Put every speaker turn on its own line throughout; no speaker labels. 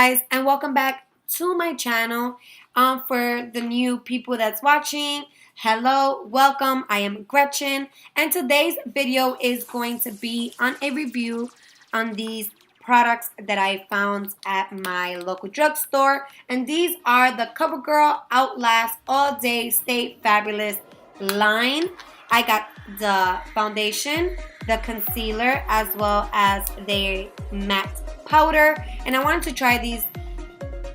guys, and welcome back to my channel. For the new people that's watching, hello, welcome. I am Gretchen, and today's video is going to be on a review on these products that I found at my local drugstore, and these are the CoverGirl Outlast All Day Stay Fabulous line. I got the foundation, the concealer, as well as the matte powder, and I wanted to try these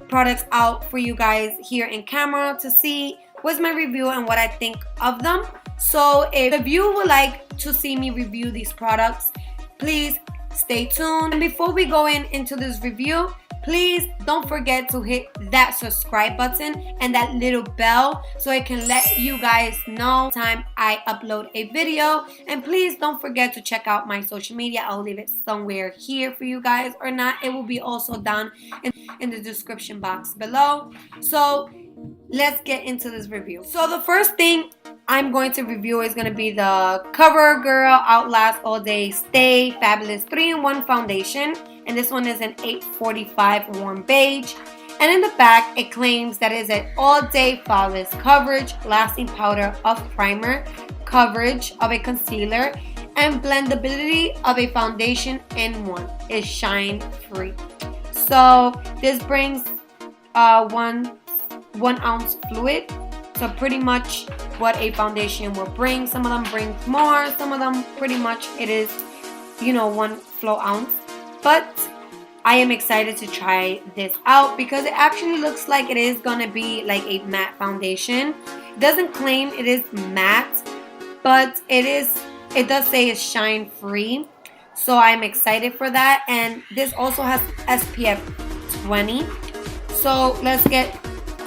products out for you guys here in camera to see what's my review and what I think of them. So if you would like to see me review these products, please stay tuned. And before we go into this review, please don't forget to hit that subscribe button and that little bell so I can let you guys know time I upload a video. And please don't forget to check out my social media. I'll leave it somewhere here for you guys, or not, it will be also down in the description box below. So let's get into this review. So the first thing I'm going to review is going to be the CoverGirl Outlast All Day Stay Fabulous 3-in-1 Foundation. And this one is an 845 warm beige. And in the back, it claims that it is an all-day flawless coverage, lasting powder of primer, coverage of a concealer, and blendability of a foundation in one. It's shine free. So this brings 1 ounce fluid. So pretty much what a foundation will bring. Some of them bring more. Some of them pretty much it is, 1 flow ounce. But I am excited to try this out because it actually looks like it is going to be like a matte foundation. It doesn't claim it is matte, but it does say it's shine free. So I'm excited for that. And this also has SPF 20. So let's get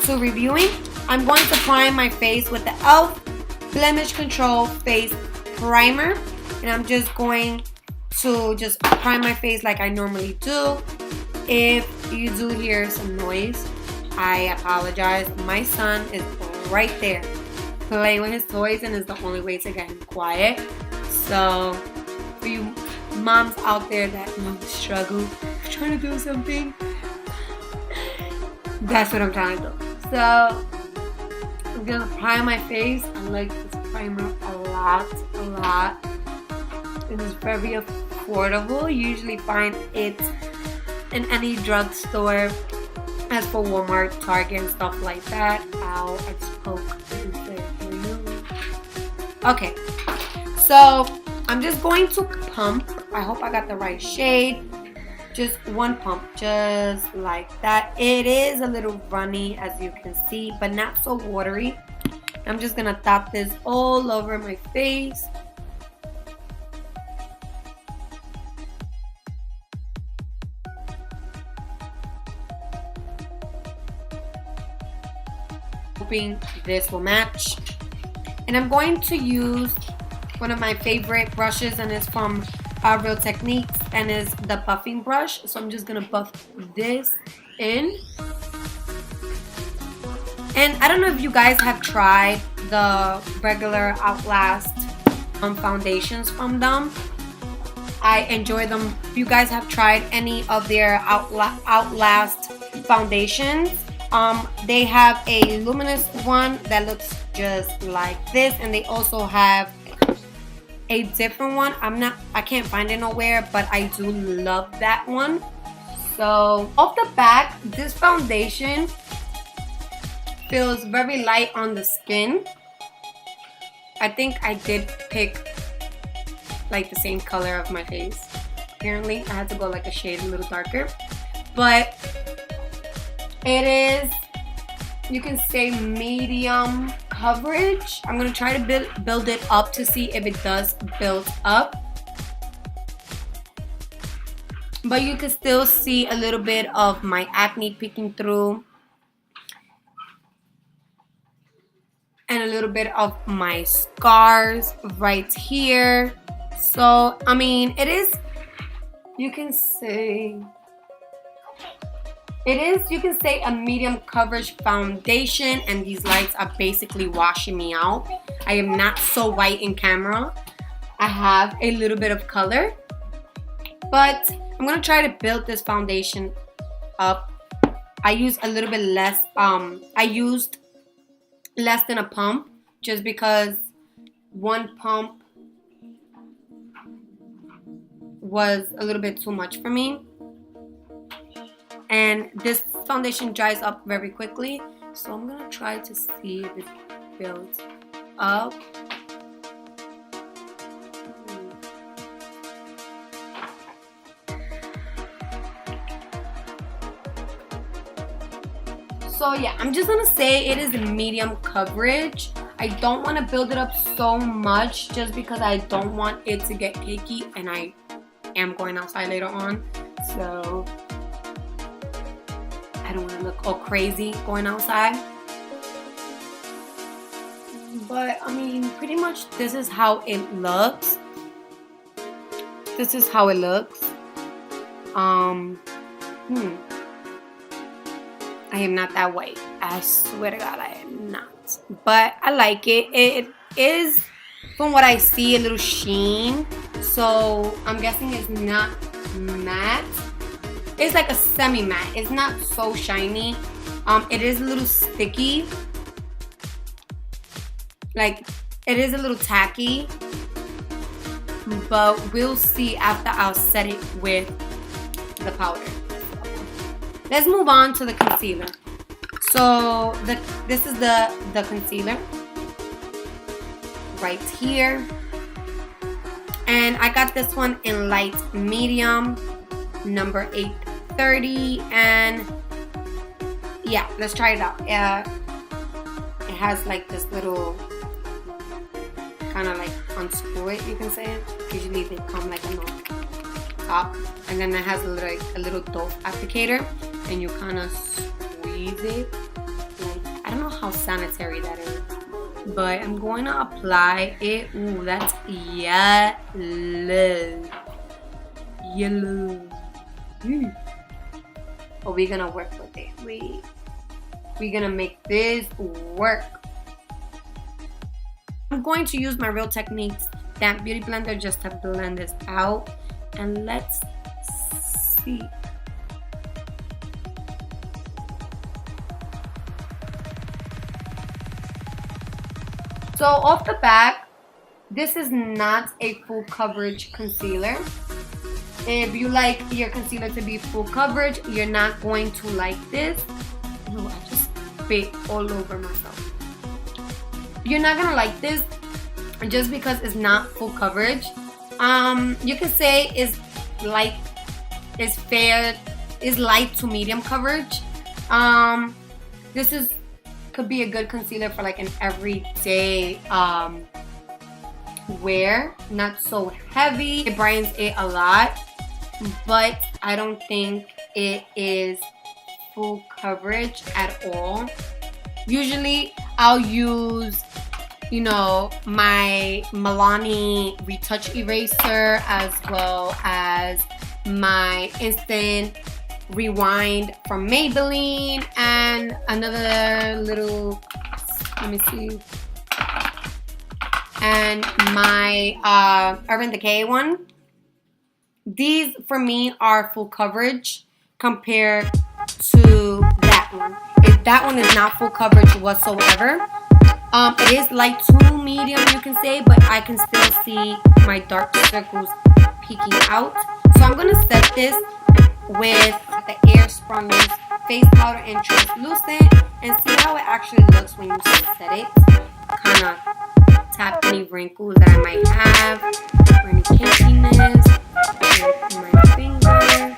to reviewing. I'm going to prime my face with the e.l.f. Blemish Control Face Primer. And I'm just going to prime my face like I normally do. If you do hear some noise, I apologize. My son is right there playing with his toys and is the only way to get him quiet. So for you moms out there that struggle trying to do something, that's what I'm trying to do. So I'm gonna prime my face. I like this primer a lot. It is very affordable. You usually find it in any drugstore. As for Walmart, Target, and stuff like that. Ow, I spoke. Okay, so I'm just going to pump. I hope I got the right shade. Just one pump, just like that. It is a little runny, as you can see, but not so watery. I'm just gonna dot this all over my face. Hoping this will match. And I'm going to use one of my favorite brushes, and it's from Real Techniques, and is the buffing brush. So I'm just gonna buff this in. And I don't know if you guys have tried the regular Outlast foundations from them. I enjoy them. If you guys have tried any of their Outlast foundations, they have a luminous one that looks just like this, and they also have a different one. I can't find it nowhere, but I do love that one. So off the back, this foundation feels very light on the skin. I think I did pick like the same color of my face. Apparently I had to go like a shade a little darker, but it is, you can say, medium coverage. I'm gonna try to build it up to see if it does build up, but you can still see a little bit of my acne peeking through and a little bit of my scars right here. So I mean, it is, you can say a medium coverage foundation, and these lights are basically washing me out. I am not so white in camera. I have a little bit of color, but I'm gonna try to build this foundation up I use a little bit less. I used less than a pump just because one pump was a little bit too much for me. And this foundation dries up very quickly. So I'm going to try to see if it builds up. So yeah, I'm just gonna say it is medium coverage. I don't want to build it up so much just because I don't want it to get cakey, and I am going outside later on, so I don't want to look all crazy going outside. But I mean, pretty much this is how it looks. This is how it looks. I am not that white. I swear to God, I am not. But I like it. It is, from what I see, a little sheen. So I'm guessing it's not matte. It's like a semi-matte. It's not so shiny. It is a little sticky. Like, it is a little tacky. But we'll see after I'll set it with the powder. Let's move on to the concealer. So this is the concealer right here. And I got this one in light medium, number 830. And yeah, let's try it out. It has like this little kind of like unscrew it, you can say. Usually they come like on the top. And then it has a little doe applicator. And you kind of squeeze it. Like, I don't know how sanitary that is, but I'm going to apply it. Ooh, that's yellow. But we're gonna work with it. We're gonna make this work. I'm going to use my Real Techniques Damp Beauty Blender just to blend this out. And let's see. So off the bat, this is not a full coverage concealer. If you like your concealer to be full coverage, you're not going to like this. No, I just spit all over myself. You're not gonna like this just because it's not full coverage. You can say is light to medium coverage. This could be a good concealer for like an everyday wear. Not so heavy. It brightens it a lot, but I don't think it is full coverage at all. Usually I'll use, you know, my Milani retouch eraser as well as my instant rewind from Maybelline and another little, let me see, and my Urban Decay one. These for me are full coverage compared to that one. If that one is not full coverage whatsoever. It is light to medium, you can say, but I can still see my dark circles peeking out. So I'm gonna set this with the Air Sprung face powder in translucent and see how it actually looks when you set it. Kind of tap any wrinkles that I might have or any cakiness with my finger.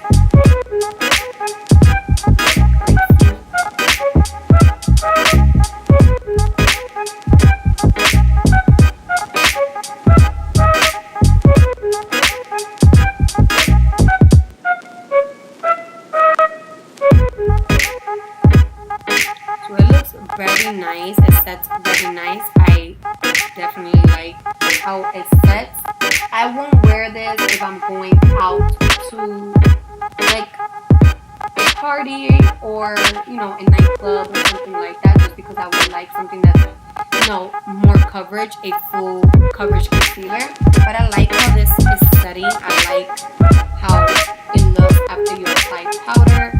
Very nice. It sets very nice. I definitely like how it sets. I won't wear this if I'm going out to like a party or, you know, a nightclub or something like that, just because I would like something that's, you know, more coverage, a full coverage concealer. But I like how this is setting. I like how it looks after you apply powder.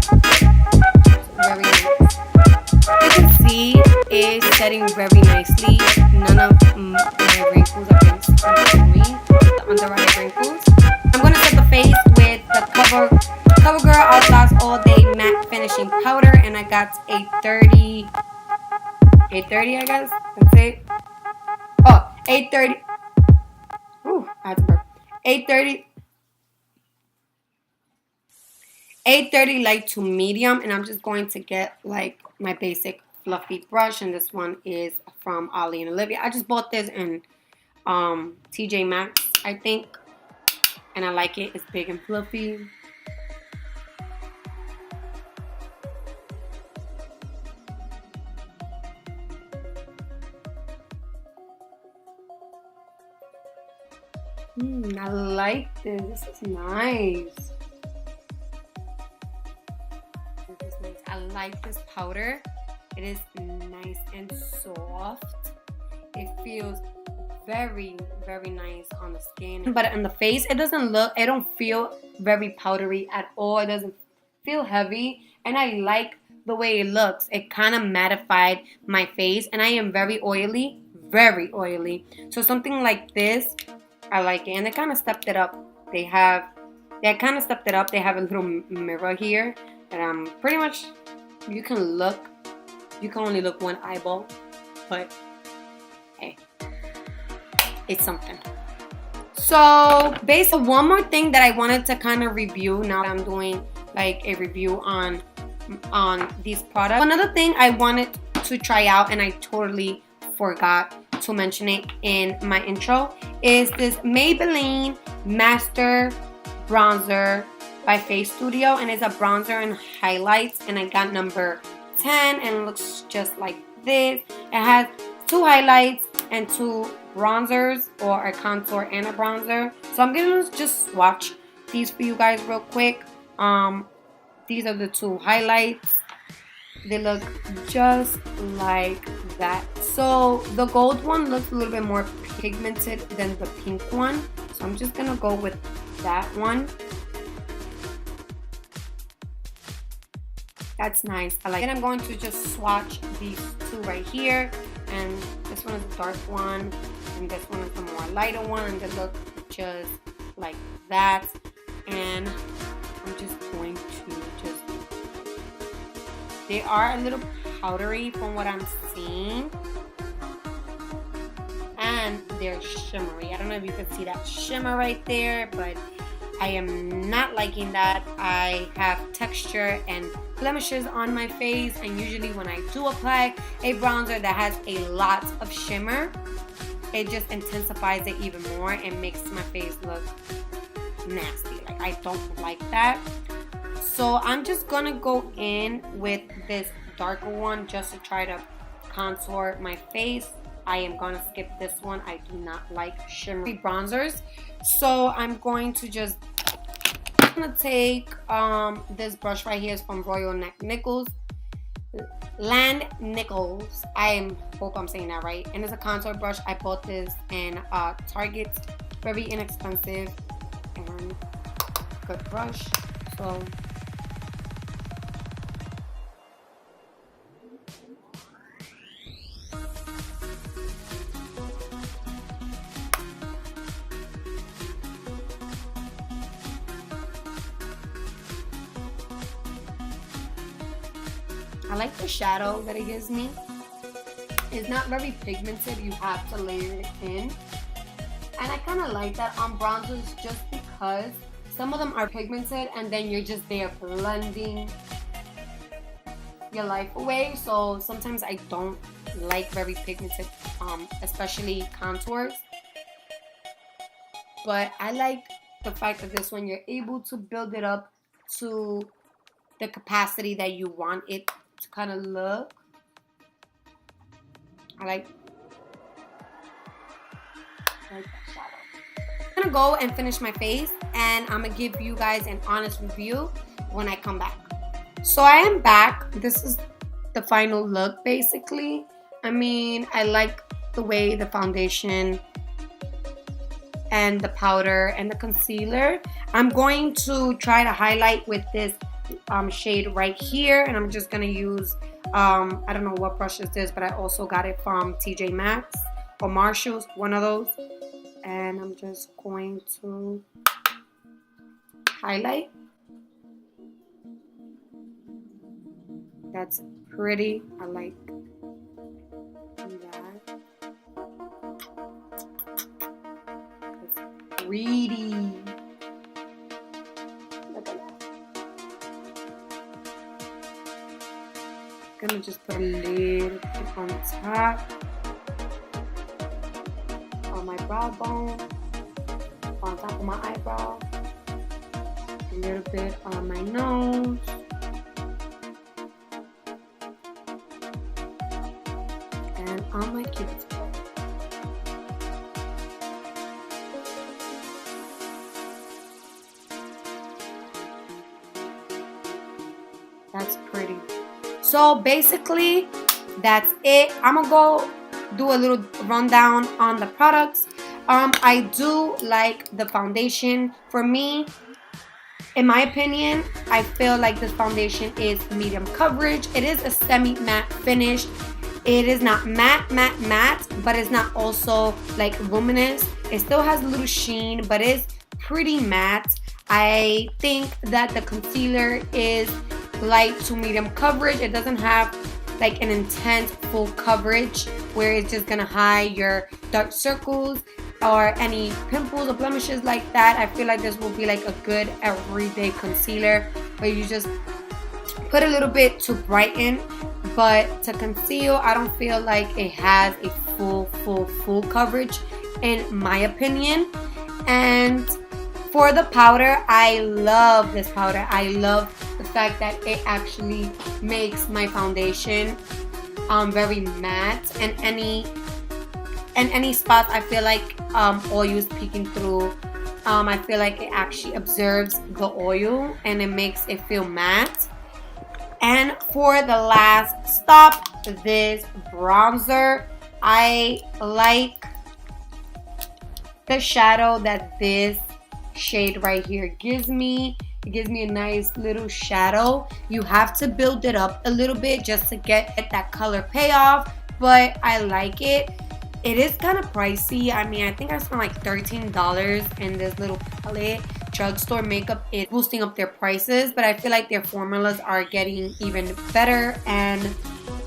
It's very is setting very nicely. None of my wrinkles are being seen, the under eye wrinkles. I'm going to set the face with the CoverGirl Outlast All Day Matte Finishing Powder, and I got a 30, I guess. That's it. Oh, 830. Ooh, I had to burp. 830. 830 light to medium, and I'm just going to get like my basic fluffy brush, and this one is from Ollie and Olivia. I just bought this in TJ Maxx, I think, and I like it. It's big and fluffy. I like this. This is nice. This is nice. I like this powder. It is nice and soft. It feels very, very nice on the skin. But on the face, it don't feel very powdery at all. It doesn't feel heavy. And I like the way it looks. It kind of mattified my face. And I am very oily. Very oily. So something like this, I like it. And they kind of stepped it up. They kind of stepped it up. They have a little mirror here. And pretty much, you can only look one eyeball. But, hey, it's something. So, basically, one more thing that I wanted to kind of review. Now that I'm doing like a review on these products. Another thing I wanted to try out, and I totally forgot to mention it in my intro, is this Maybelline Master Bronzer by Face Studio, and it's a bronzer and highlights, and I got number 10, and it looks just like this. It has 2 highlights and 2 bronzers, or a contour and a bronzer. So I'm gonna just swatch these for you guys real quick. These are the 2 highlights. They look just like that. So the gold one looks a little bit more pigmented than the pink one. So I'm just gonna go with that one. That's nice. I like it. And I'm going to just swatch these 2 right here. And this one is a dark one. And this one is a more lighter one. And they look just like that. And I'm just going to they are a little powdery from what I'm seeing. And they're shimmery. I don't know if you can see that shimmer right there, but I am not liking that. I have texture and blemishes on my face, and usually when I do apply a bronzer that has a lot of shimmer, it just intensifies it even more and makes my face look nasty. Like, I don't like that. So I'm just gonna go in with this darker one just to try to contour my face. I am gonna skip this one. I do not like shimmery bronzers. So I'm going to just take this brush right here. Is from Royal Nichols. Land Nichols. I hope I'm saying that right. And it's a contour brush. I bought this in Target. Very inexpensive and good brush. So I like the shadow that it gives me. It's not very pigmented. You have to layer it in. And I kind of like that on bronzers just because some of them are pigmented and then you're just there blending your life away. So sometimes I don't like very pigmented, especially contours. But I like the fact that this one you're able to build it up to the capacity that you want it to kind of look. I like that shadow. I'm gonna go and finish my face, and I'm gonna give you guys an honest review when I come back. So I am back. This is the final look basically. I mean, I like the way the foundation and the powder and the concealer. I'm going to try to highlight with this shade right here, and I'm just gonna use I don't know what brush is this, but I also got it from TJ Maxx or Marshalls, one of those. And I'm just going to highlight. That's pretty. I like that. It's pretty. Look at that. Gonna just put a little bit on top of my brow bone, on top of my eyebrow, a little bit on my nose, and on my cuticle. That's pretty. So basically, that's it. I'm gonna go do a little rundown on the products. I do like the foundation. For me, in my opinion, I feel like this foundation is medium coverage. It is a semi-matte finish. It is not matte, but it's not also like luminous. It still has a little sheen, but it's pretty matte. I think that the concealer is light to medium coverage. It doesn't have like an intense full coverage where it's just gonna hide your dark circles or any pimples or blemishes like that. I feel like this will be like a good everyday concealer where you just put a little bit to brighten, but to conceal, I don't feel like it has a full coverage in my opinion. And for the powder, I love this powder. I love the fact that it actually makes my foundation very matte, and any spots I feel like oil is peeking through, I feel like it actually absorbs the oil and it makes it feel matte. And for the last stop, this bronzer, I like the shadow that this shade right here gives me. It gives me a nice little shadow. You have to build it up a little bit just to get that color payoff, but I like it. It is kind of pricey. I mean, I think I spent like $13 in this little palette. Drugstore makeup is boosting up their prices, but I feel like their formulas are getting even better. And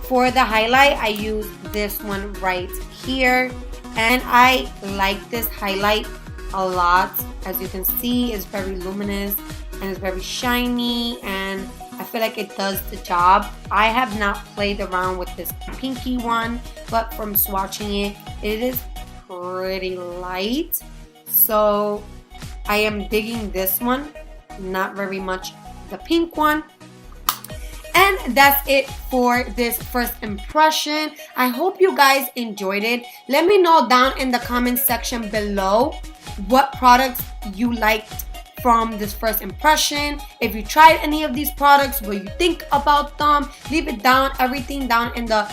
for the highlight, I use this one right here, and I like this highlight a lot. As you can see, it's very luminous and it's very shiny, and I feel like it does the job. I have not played around with this pinky one, but from swatching it, it is pretty light. So I am digging this one, not very much the pink one. And that's it for this first impression. I hope you guys enjoyed it. Let me know down in the comment section below what products you liked from this first impression. If you tried any of these products, what you think about them, leave it down, everything down in the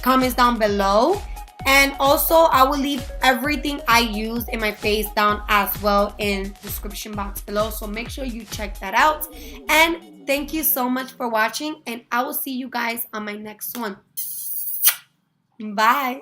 comments down below. And also, I will leave everything I used in my face down as well in the description box below. So make sure you check that out. And thank you so much for watching, and I will see you guys on my next one. Bye.